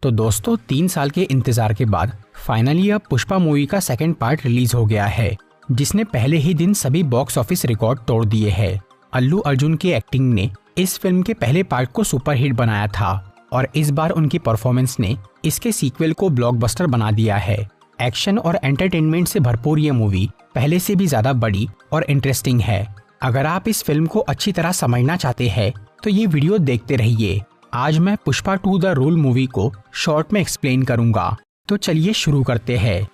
तो दोस्तों 3 साल के इंतजार के बाद फाइनली अब पुष्पा मूवी का सेकंड पार्ट रिलीज हो गया है, जिसने पहले ही दिन सभी बॉक्स ऑफिस रिकॉर्ड तोड़ दिए हैं। अल्लू अर्जुन की एक्टिंग ने इस फिल्म के पहले पार्ट को सुपरहिट बनाया था और इस बार उनकी परफॉर्मेंस ने इसके सीक्वल को ब्लॉकबस्टर बना दिया है। एक्शन और एंटरटेनमेंट से भरपूर ये मूवी पहले से भी ज्यादा बड़ी और इंटरेस्टिंग है। अगर आप इस फिल्म को अच्छी तरह समझना चाहते हैं तो ये वीडियो देखते रहिए। आज मैं पुष्पा 2 द रूल मूवी को शॉर्ट में एक्सप्लेन करूंगा, तो चलिए शुरू करते हैं।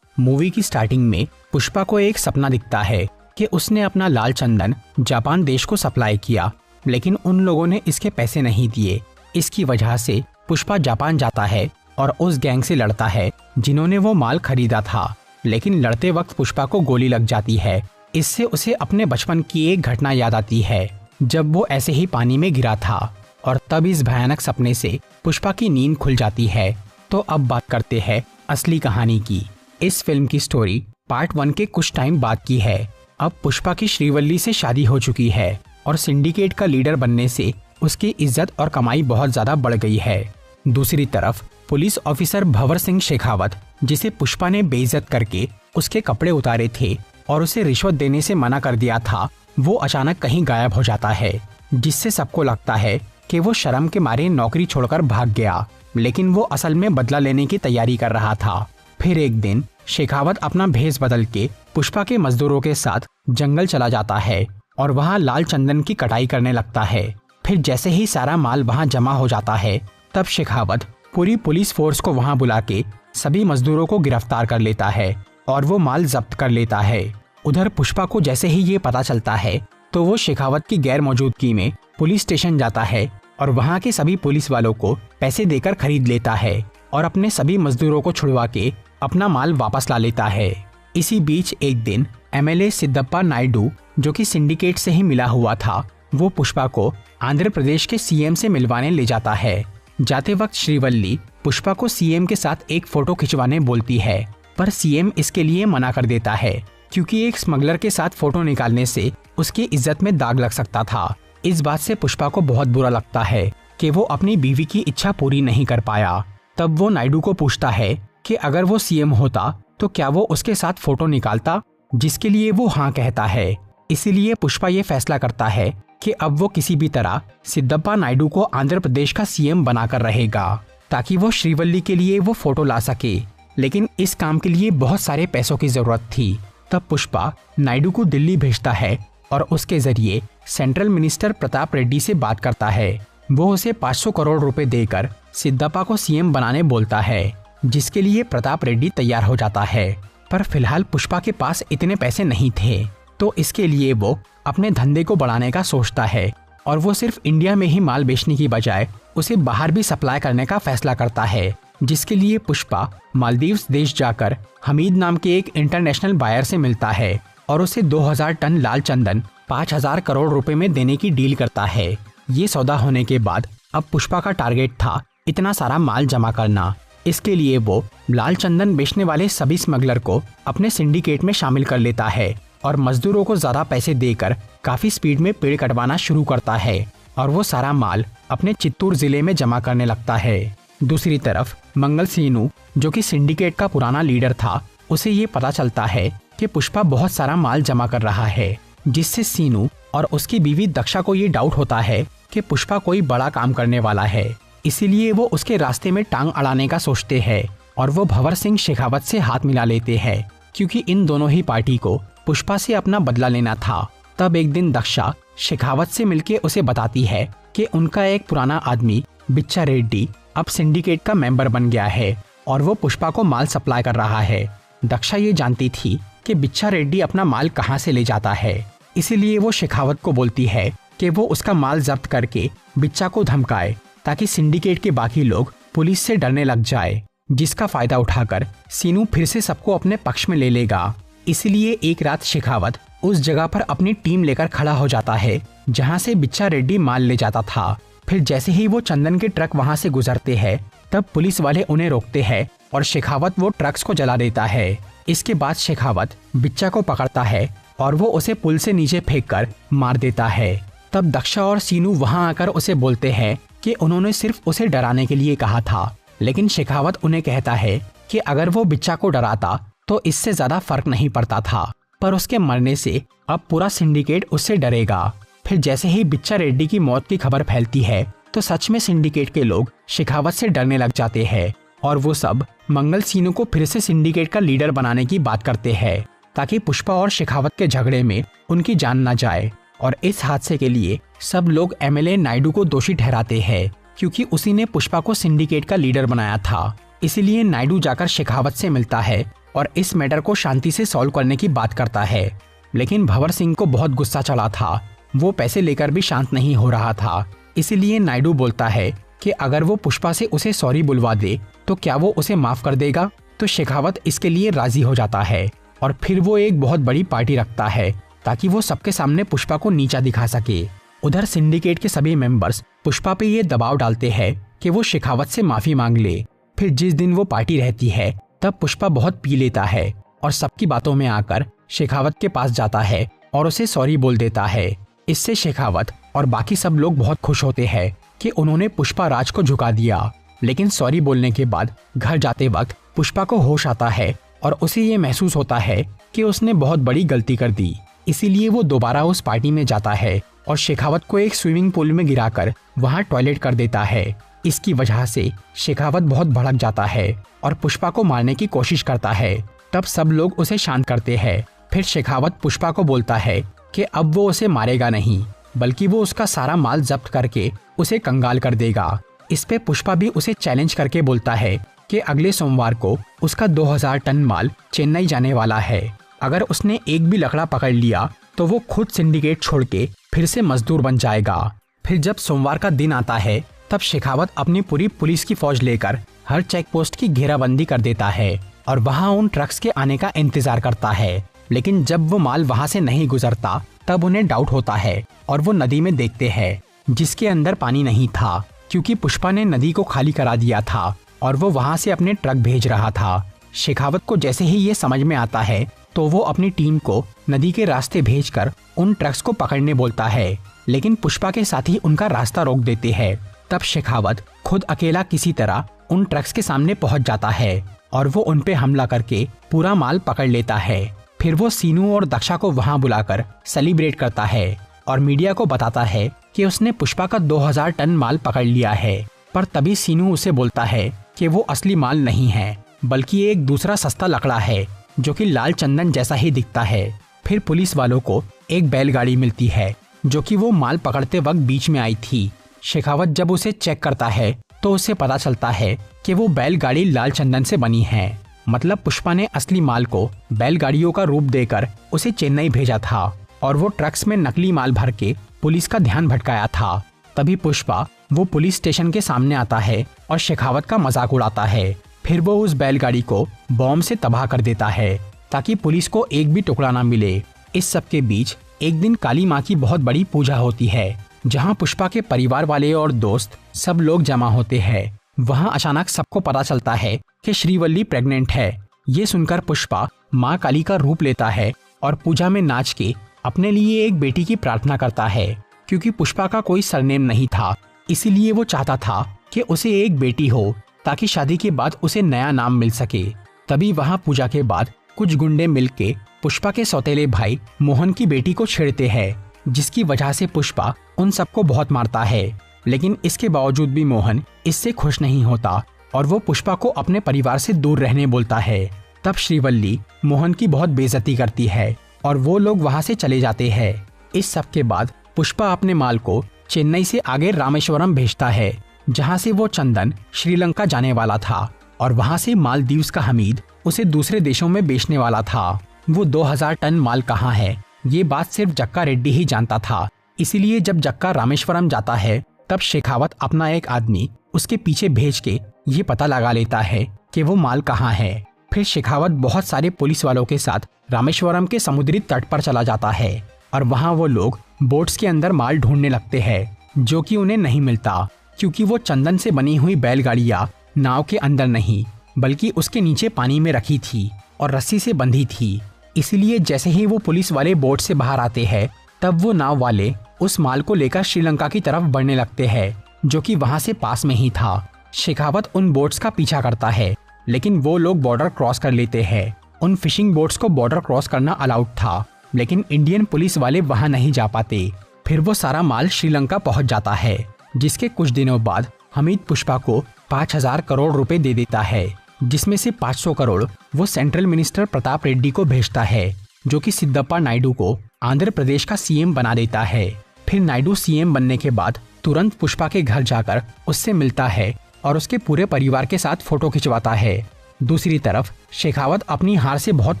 मूवी की स्टार्टिंग में पुष्पा को एक सपना दिखता है कि उसने अपना लाल चंदन जापान देश को सप्लाई किया, लेकिन उन लोगों ने इसके पैसे नहीं दिए। इसकी वजह से पुष्पा जापान जाता है और उस गैंग से लड़ता है जिन्होंने वो माल खरीदा था, लेकिन लड़ते वक्त पुष्पा को गोली लग जाती है। इससे उसे अपने बचपन की एक घटना याद आती है जब वो ऐसे ही पानी में गिरा था, और तब इस भयानक सपने से पुष्पा की नींद खुल जाती है। तो अब बात करते हैं असली कहानी की। इस फिल्म की स्टोरी पार्ट 1 के कुछ टाइम बाद की है। अब पुष्पा की श्रीवल्ली से शादी हो चुकी है और सिंडिकेट का लीडर बनने से उसकी इज्जत और कमाई बहुत ज्यादा बढ़ गई है। दूसरी तरफ पुलिस ऑफिसर भंवर सिंह शेखावत, जिसे पुष्पा ने बेइज्जत करके उसके कपड़े उतारे थे और उसे रिश्वत देने से मना कर दिया था, वो अचानक कहीं गायब हो जाता है, जिससे सबको लगता है कि वो शर्म के मारे नौकरी छोड़कर भाग गया, लेकिन वो असल में बदला लेने की तैयारी कर रहा था। फिर एक दिन शेखावत अपना भेष बदल के पुष्पा के मजदूरों के साथ जंगल चला जाता है और वहाँ लाल चंदन की कटाई करने लगता है। फिर जैसे ही सारा माल वहाँ जमा हो जाता है, तब शेखावत पूरी पुलिस फोर्स को वहाँ बुला के सभी मजदूरों को गिरफ्तार कर लेता है और वो माल जब्त कर लेता है। उधर पुष्पा को जैसे ही ये पता चलता है तो वो शेखावत की गैर मौजूदगी में पुलिस स्टेशन जाता है और वहाँ के सभी पुलिस वालों को पैसे देकर खरीद लेता है और अपने सभी मजदूरों को छुड़वा के अपना माल वापस ला लेता है। इसी बीच एक दिन MLA सिद्धप्पा नायडू, जो कि सिंडिकेट से ही मिला हुआ था, वो पुष्पा को आंध्र प्रदेश के CM से मिलवाने ले जाता है। जाते वक्त श्रीवल्ली पुष्पा को CM के साथ एक फोटो खिंचवाने बोलती है, पर CM इसके लिए मना कर देता है क्योंकि एक स्मगलर के साथ फोटो निकालने से उसकी इज्जत में दाग लग सकता था। इस बात से पुष्पा को बहुत बुरा लगता है कि वो अपनी बीवी की इच्छा पूरी नहीं कर पाया। तब वो नायडू को पूछता है कि अगर वो CM होता तो क्या वो उसके साथ फोटो निकालता, जिसके लिए वो हाँ कहता है। इसीलिए पुष्पा ये फैसला करता है कि अब वो किसी भी तरह सिद्धप्पा नायडू को आंध्र प्रदेश का CM बनाकर रहेगा, ताकि वो श्रीवल्ली के लिए वो फोटो ला सके। लेकिन इस काम के लिए बहुत सारे पैसों की जरूरत थी। तब पुष्पा नायडू को दिल्ली भेजता है और उसके जरिए सेंट्रल मिनिस्टर प्रताप रेड्डी से बात करता है। वो उसे 500 करोड़ रुपए देकर सिद्धप्पा को CM बनाने बोलता है, जिसके लिए प्रताप रेड्डी तैयार हो जाता है। पर फिलहाल पुष्पा के पास इतने पैसे नहीं थे, तो इसके लिए वो अपने धंधे को बढ़ाने का सोचता है और वो सिर्फ इंडिया में ही माल बेचने की बजाय उसे बाहर भी सप्लाई करने का फैसला करता है, जिसके लिए पुष्पा मालदीव्स देश जाकर हमीद नाम के एक इंटरनेशनल बायर से मिलता है और उसे 2000 टन लाल चंदन 5000 करोड़ रुपए में देने की डील करता है। ये सौदा होने के बाद अब पुष्पा का टारगेट था इतना सारा माल जमा करना। इसके लिए वो लाल चंदन बेचने वाले सभी स्मगलर को अपने सिंडिकेट में शामिल कर लेता है और मजदूरों को ज्यादा पैसे देकर काफी स्पीड में पेड़ कटवाना शुरू करता है और वो सारा माल अपने चित्तूर जिले में जमा करने लगता है। दूसरी तरफ मंगल सीनू, जो कि सिंडिकेट का पुराना लीडर था, उसे ये पता चलता है कि पुष्पा बहुत सारा माल जमा कर रहा है, जिससे सीनू और उसकी बीवी दक्षा को ये डाउट होता है कि पुष्पा कोई बड़ा काम करने वाला है। इसीलिए वो उसके रास्ते में टांग अड़ाने का सोचते हैं और वो भंवर सिंह शेखावत से हाथ मिला लेते हैं, क्योंकि इन दोनों ही पार्टी को पुष्पा से अपना बदला लेना था। तब एक दिन दक्षा शेखावत से मिलके उसे बताती है कि उनका एक पुराना आदमी बिच्चा रेड्डी अब सिंडिकेट का मेंबर बन गया है और वो पुष्पा को माल सप्लाई कर रहा है। दक्षा ये जानती थी कि बिच्चा रेड्डी अपना माल कहाँ से ले जाता है, इसीलिए वो शेखावत को बोलती है कि वो उसका माल जब्त करके बिच्चा को धमकाए, ताकि सिंडिकेट के बाकी लोग पुलिस से डरने लग जाए, जिसका फायदा उठाकर सीनू फिर से सबको अपने पक्ष में ले लेगा। इसलिए एक रात शेखावत उस जगह पर अपनी टीम लेकर खड़ा हो जाता है जहां से बिच्चा रेड्डी माल ले जाता था। फिर जैसे ही वो चंदन के ट्रक वहां से गुजरते हैं, तब पुलिस वाले उन्हें रोकते हैं और शेखावत वो ट्रक्स को जला देता है। इसके बाद शेखावत बिच्चा को पकड़ता है और वो उसे पुल से नीचे फेंककर मार देता है। तब दक्षा और सीनू वहां आकर उसे बोलते हैं कि उन्होंने सिर्फ उसे डराने के लिए कहा था, लेकिन शेखावत उन्हें कहता है कि अगर वो बिच्चा को डराता तो इससे ज्यादा फर्क नहीं पड़ता था, पर उसके मरने से अब पूरा सिंडिकेट उससे डरेगा। फिर जैसे ही बिच्चा रेड्डी की मौत की खबर फैलती है तो सच में सिंडिकेट के लोग शेखावत से डरने लग जाते हैं और वो सब मंगल सीनू को फिर से सिंडिकेट का लीडर बनाने की बात करते हैं ताकि पुष्पा और शेखावत के झगड़े में उनकी जान न जाए। और इस हादसे के लिए सब लोग एमएलए नायडू को दोषी ठहराते हैं क्योंकि उसी ने पुष्पा को सिंडिकेट का लीडर बनाया था। इसीलिए नायडू जाकर शेखावत से मिलता है और इस मैटर को शांति से सॉल्व करने की बात करता है। लेकिन भंवर सिंह को बहुत गुस्सा चला था, वो पैसे लेकर भी शांत नहीं हो रहा था। इसीलिए नायडू बोलता है कि अगर वो पुष्पा से उसे सॉरी बुलवा दे तो क्या वो उसे माफ कर देगा। तो शेखावत इसके लिए राजी हो जाता है और फिर वो एक बहुत बड़ी पार्टी रखता है ताकि वो सबके सामने पुष्पा को नीचा दिखा सके। उधर सिंडिकेट के सभी मेंबर्स पुष्पा पे ये दबाव डालते हैं कि वो शेखावत से माफी मांग ले। फिर जिस दिन वो पार्टी रहती है तब पुष्पा बहुत पी लेता है और सबकी बातों में आकर शेखावत के पास जाता है और उसे सॉरी बोल देता है। इससे शेखावत और बाकी सब लोग बहुत खुश होते हैं कि उन्होंने पुष्पा राज को झुका दिया। लेकिन सॉरी बोलने के बाद घर जाते वक्त पुष्पा को होश आता है और उसे ये महसूस होता है कि उसने बहुत बड़ी गलती कर दी। इसीलिए वो दोबारा उस पार्टी में जाता है और शेखावत को एक स्विमिंग पूल में गिराकर वहां टॉयलेट कर देता है। इसकी वजह से शेखावत बहुत भड़क जाता है और पुष्पा को मारने की कोशिश करता है। तब सब लोग उसे शांत करते हैं। फिर शेखावत पुष्पा को बोलता है कि अब वो उसे मारेगा नहीं, बल्कि वो उसका सारा माल जब्त करके उसे कंगाल कर देगा। इस पे पुष्पा भी उसे चैलेंज करके बोलता है कि अगले सोमवार को उसका 2000 टन माल चेन्नई जाने वाला है। अगर उसने एक भी लकड़ा पकड़ लिया तो वो खुद सिंडिकेट छोड़ के फिर से मजदूर बन जाएगा। फिर जब सोमवार का दिन आता है तब शेखावत अपनी पूरी पुलिस की फौज लेकर हर चेक पोस्ट की घेराबंदी कर देता है और वहाँ उन ट्रक्स के आने का इंतजार करता है। लेकिन जब वो माल वहाँ से नहीं गुजरता तब उन्हें डाउट होता है और वो नदी में देखते हैं जिसके अंदर पानी नहीं था क्योंकि पुष्पा ने नदी को खाली करा दिया था और वो वहाँ से अपने ट्रक भेज रहा था। शेखावत को जैसे ही ये समझ में आता है तो वो अपनी टीम को नदी के रास्ते भेजकर उन ट्रक्स को पकड़ने बोलता है, लेकिन पुष्पा के साथी उनका रास्ता रोक देते हैं। तब शेखावत खुद अकेला किसी तरह उन ट्रक्स के सामने पहुंच जाता है और वो उन पे हमला करके पूरा माल पकड़ लेता है। फिर वो सीनू और दक्षा को वहां बुलाकर सेलिब्रेट करता है और मीडिया को बताता है कि उसने पुष्पा का 2000 टन माल पकड़ लिया है। पर तभी सीनू उसे बोलता है कि वो असली माल नहीं है बल्कि एक दूसरा सस्ता लकड़ा है जो कि लाल चंदन जैसा ही दिखता है। फिर पुलिस वालों को एक बैलगाड़ी मिलती है जो कि वो माल पकड़ते वक्त बीच में आई थी। शेखावत जब उसे चेक करता है तो उसे पता चलता है कि वो बैलगाड़ी लाल चंदन से बनी है। मतलब पुष्पा ने असली माल को बैलगाड़ियों का रूप देकर उसे चेन्नई भेजा था और वो ट्रक्स में नकली माल भर के पुलिस का ध्यान भटकाया था। तभी पुष्पा वो पुलिस स्टेशन के सामने आता है और शेखावत का मजाक उड़ाता है। फिर वो उस बैलगाड़ी को बॉम्ब से तबाह कर देता है ताकि पुलिस को एक भी टुकड़ा ना मिले। इस सब के बीच एक दिन काली माँ की बहुत बड़ी पूजा होती है जहाँ पुष्पा के परिवार वाले और दोस्त सब लोग जमा होते हैं। वहाँ अचानक सबको पता चलता है कि श्रीवल्ली प्रेग्नेंट है। ये सुनकर पुष्पा माँ काली का रूप लेता है और पूजा में नाच के अपने लिए एक बेटी की प्रार्थना करता है। क्योंकि पुष्पा का कोई सरनेम नहीं था इसीलिए वो चाहता था कि उसे एक बेटी हो ताकि शादी के बाद उसे नया नाम मिल सके। तभी वहाँ पूजा के बाद कुछ गुंडे मिलके पुष्पा के सौतेले भाई मोहन की बेटी को छेड़ते हैं जिसकी वजह से पुष्पा उन सबको बहुत मारता है। लेकिन इसके बावजूद भी मोहन इससे खुश नहीं होता और वो पुष्पा को अपने परिवार से दूर रहने बोलता है। तब श्रीवल्ली मोहन की बहुत बेइज्जती करती है और वो लोग वहाँ से चले जाते हैं। इस सब के बाद पुष्पा अपने माल को चेन्नई से आगे रामेश्वरम भेजता है जहाँ से वो चंदन श्रीलंका जाने वाला था और वहाँ से मालदीव्स का हमीद उसे दूसरे देशों में बेचने वाला था। वो 2000 टन माल कहाँ है ये बात सिर्फ जक्का रेड्डी ही जानता था। इसीलिए जब जक्का रामेश्वरम जाता है तब शेखावत अपना एक आदमी उसके पीछे भेज के ये पता लगा लेता है कि वो माल कहाँ है। फिर शेखावत बहुत सारे पुलिस वालों के साथ रामेश्वरम के समुद्री तट पर चला जाता है और वहाँ वो लोग बोट्स के अंदर माल ढूंढने लगते हैं जो कि उन्हें नहीं मिलता क्योंकि वो चंदन से बनी हुई बैलगाड़ियाँ नाव के अंदर नहीं बल्कि उसके नीचे पानी में रखी थी और रस्सी से बंधी थी। इसीलिए जैसे ही वो पुलिस वाले बोट से बाहर आते हैं तब वो नाव वाले उस माल को लेकर श्रीलंका की तरफ बढ़ने लगते हैं, जो कि वहां से पास में ही था। शेखावत उन बोट्स का पीछा करता है, लेकिन वो लोग बॉर्डर क्रॉस कर लेते हैं। उन फिशिंग बोट्स को बॉर्डर क्रॉस करना अलाउड था, लेकिन इंडियन पुलिस वाले वहां नहीं जा पाते। फिर वो सारा माल श्रीलंका पहुंच जाता है, जिसके कुछ दिनों बाद हमीद पुष्पा को 5,000 करोड़ रुपए दे देता है, जिसमें से 500 करोड़ वो सेंट्रल मिनिस्टर प्रताप रेड्डी को भेजता है, जो कि सिद्धप्पा नायडू को आंध्र प्रदेश का सीएम बना देता है। फिर नायडू सीएम बनने के बाद तुरंत पुष्पा के घर जाकर उससे मिलता है और उसके पूरे परिवार के साथ फोटो खिंचवाता है। दूसरी तरफ शेखावत अपनी हार से बहुत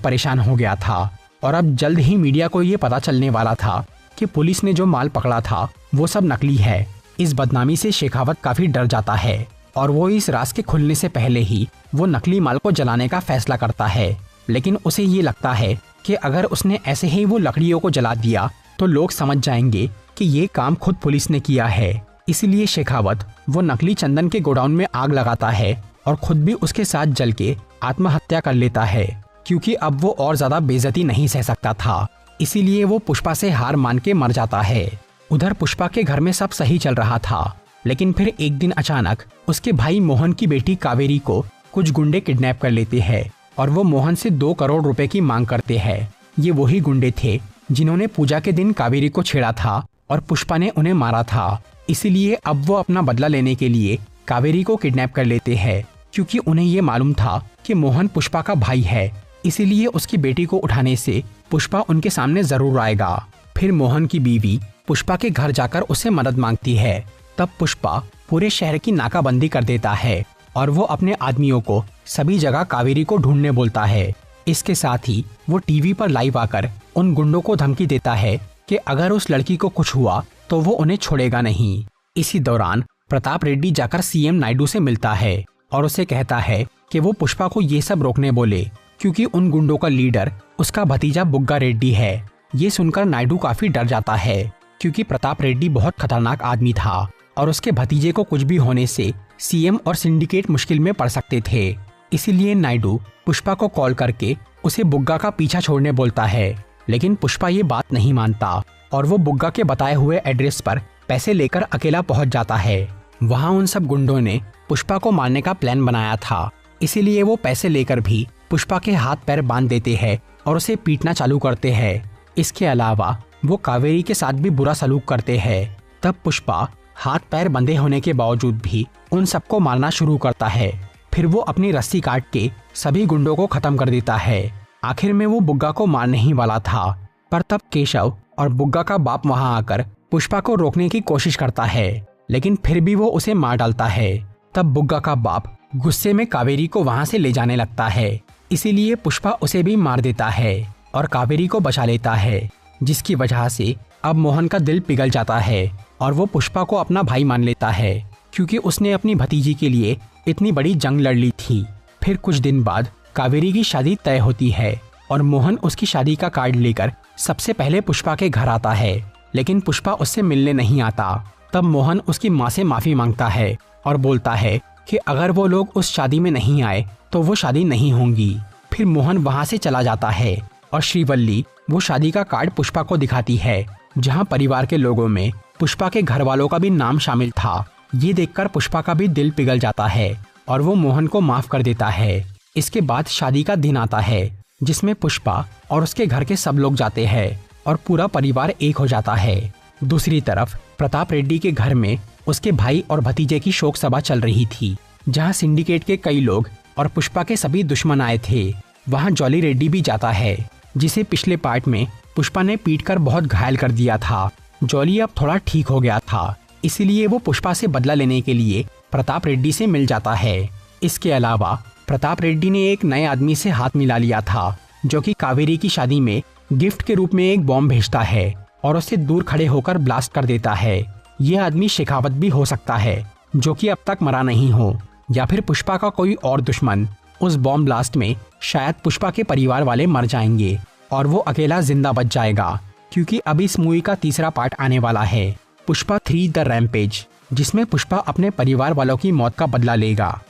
परेशान हो गया था और अब जल्द ही मीडिया को ये पता चलने वाला था कि पुलिस ने जो माल पकड़ा था वो सब नकली है। इस बदनामी से शेखावत काफी डर जाता है और वो इस राज के खुलने से पहले ही वो नकली माल को जलाने का फैसला करता है। लेकिन उसे ये लगता है कि अगर उसने ऐसे ही वो लकड़ियों को जला दिया तो लोग समझ जाएंगे कि ये काम खुद पुलिस ने किया है। इसलिए शेखावत वो नकली चंदन के गोडाउन में आग लगाता है और खुद भी उसके साथ जल के आत्महत्या कर लेता है, क्योंकि अब वो और ज्यादा बेइज्जती नहीं सह सकता था। इसीलिए वो पुष्पा से हार मान के मर जाता है। उधर पुष्पा के घर में सब सही चल रहा था, लेकिन फिर एक दिन अचानक उसके भाई मोहन की बेटी कावेरी को कुछ गुंडे किडनैप कर लेते हैं और वो मोहन से 2 करोड़ रुपए की मांग करते हैं। ये वही गुंडे थे जिन्होंने पूजा के दिन कावेरी को छेड़ा था और पुष्पा ने उन्हें मारा था। इसीलिए अब वो अपना बदला लेने के लिए कावेरी को किडनैप कर लेते हैं, क्योंकि उन्हें ये मालूम था कि मोहन पुष्पा का भाई है। इसीलिए उसकी बेटी को उठाने से पुष्पा उनके सामने जरूर आएगा। फिर मोहन की बीवी पुष्पा के घर जाकर उससे मदद मांगती है। तब पुष्पा पूरे शहर की नाकाबंदी कर देता है और वो अपने आदमियों को सभी जगह कावेरी को ढूंढने बोलता है। इसके साथ ही वो टीवी पर लाइव आकर उन गुंडों को धमकी देता है कि अगर उस लड़की को कुछ हुआ तो वो उन्हें छोड़ेगा नहीं। इसी दौरान प्रताप रेड्डी जाकर सीएम नायडू से मिलता है और उसे कहता है कि वो पुष्पा को ये सब रोकने बोले, क्योंकि उन गुंडों का लीडर उसका भतीजा बुग्गा रेड्डी है। ये सुनकर नायडू काफी डर जाता है, क्योंकि प्रताप रेड्डी बहुत खतरनाक आदमी था और उसके भतीजे को कुछ भी होने से सीएम और सिंडिकेट मुश्किल में पड़ सकते थे। इसीलिए नायडू पुष्पा को कॉल करके उसे बुग्गा का पीछा छोड़ने बोलता है, लेकिन पुष्पा ये बात नहीं मानता और वो बुग्गा के बताए हुए एड्रेस पर पैसे लेकर अकेला पहुंच जाता है। वहां उन सब गुंडों ने पुष्पा को मारने का प्लान बनाया था, इसीलिए वो पैसे लेकर भी पुष्पा के हाथ पैर बांध देते हैं और उसे पीटना चालू करते हैं। इसके अलावा वो कावेरी के साथ भी बुरा सलूक करते हैं। तब पुष्पा हाथ पैर बंधे होने के बावजूद भी उन सबको मारना शुरू करता है। फिर वो अपनी रस्सी काट के सभी गुंडों को खत्म कर देता है। आखिर में वो बुग्गा को मारने ही वाला था, पर तब केशव और बुग्गा का बाप वहां आकर पुष्पा को रोकने की कोशिश करता है, लेकिन फिर भी वो उसे मार डालता है। तब बुग्गा का बाप गुस्से में कावेरी को वहां से ले जाने लगता है, इसीलिए पुष्पा उसे भी मार देता है और कावेरी को बचा लेता है, जिसकी वजह से अब मोहन का दिल पिघल जाता है और वो पुष्पा को अपना भाई मान लेता है, क्योंकि उसने अपनी भतीजी के लिए इतनी बड़ी जंग लड़ ली थी। फिर कुछ दिन बाद कावेरी की शादी तय होती है और मोहन उसकी शादी का कार्ड लेकर सबसे पहले पुष्पा के घर आता है, लेकिन पुष्पा उससे मिलने नहीं आता। तब मोहन उसकी माँ से माफी मांगता है और बोलता है कि अगर वो लोग उस शादी में नहीं आए तो वो शादी नहीं होगी। फिर मोहन वहाँ से चला जाता है और श्रीवल्ली वो शादी का कार्ड पुष्पा को दिखाती है, जहाँ परिवार के लोगों में पुष्पा के घर वालों का भी नाम शामिल था। ये देखकर पुष्पा का भी दिल पिघल जाता है और वो मोहन को माफ कर देता है। इसके बाद शादी का दिन आता है, जिसमें पुष्पा और उसके घर के सब लोग जाते हैं और पूरा परिवार एक हो जाता है। दूसरी तरफ प्रताप रेड्डी के घर में उसके भाई और भतीजे की शोक सभा चल रही थी, जहां सिंडिकेट के कई लोग और पुष्पा के सभी दुश्मन आए थे। वहां जॉली रेड्डी भी जाता है, जिसे पिछले पार्ट में पुष्पा ने पीटकर बहुत घायल कर दिया था। जॉली अब थोड़ा ठीक हो गया था, इसीलिए वो पुष्पा से बदला लेने के लिए प्रताप रेड्डी से मिल जाता है। इसके अलावा प्रताप रेड्डी ने एक नए आदमी से हाथ मिला लिया था, जो कि कावेरी की शादी में गिफ्ट के रूप में एक बॉम्ब भेजता है और उससे दूर खड़े होकर ब्लास्ट कर देता है। यह आदमी शेखावत भी हो सकता है, जो कि अब तक मरा नहीं हो, या फिर पुष्पा का कोई और दुश्मन। उस बॉम्ब ब्लास्ट में शायद पुष्पा के परिवार वाले मर जाएंगे और वो अकेला जिंदा बच जाएगा, क्योंकि अब इस मूवी का तीसरा पार्ट आने वाला है, पुष्पा 3 द रैम्पेज, जिसमें पुष्पा अपने परिवार वालों की मौत का बदला लेगा।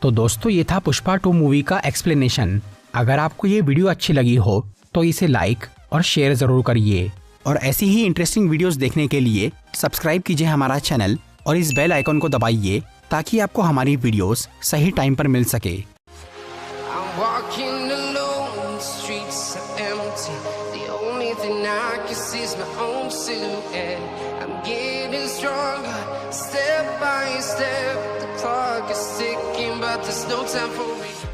तो दोस्तों, ये था पुष्पा 2 मूवी का एक्सप्लेनेशन। अगर आपको ये वीडियो अच्छी लगी हो तो इसे लाइक और शेयर ज़रूर करिए और ऐसी ही इंटरेस्टिंग वीडियोस देखने के लिए सब्सक्राइब कीजिए हमारा चैनल और इस बेल आइकन को दबाइए ताकि आपको हमारी वीडियोस सही टाइम पर मिल सके। Step by step, the clock is ticking, but there's no time for me.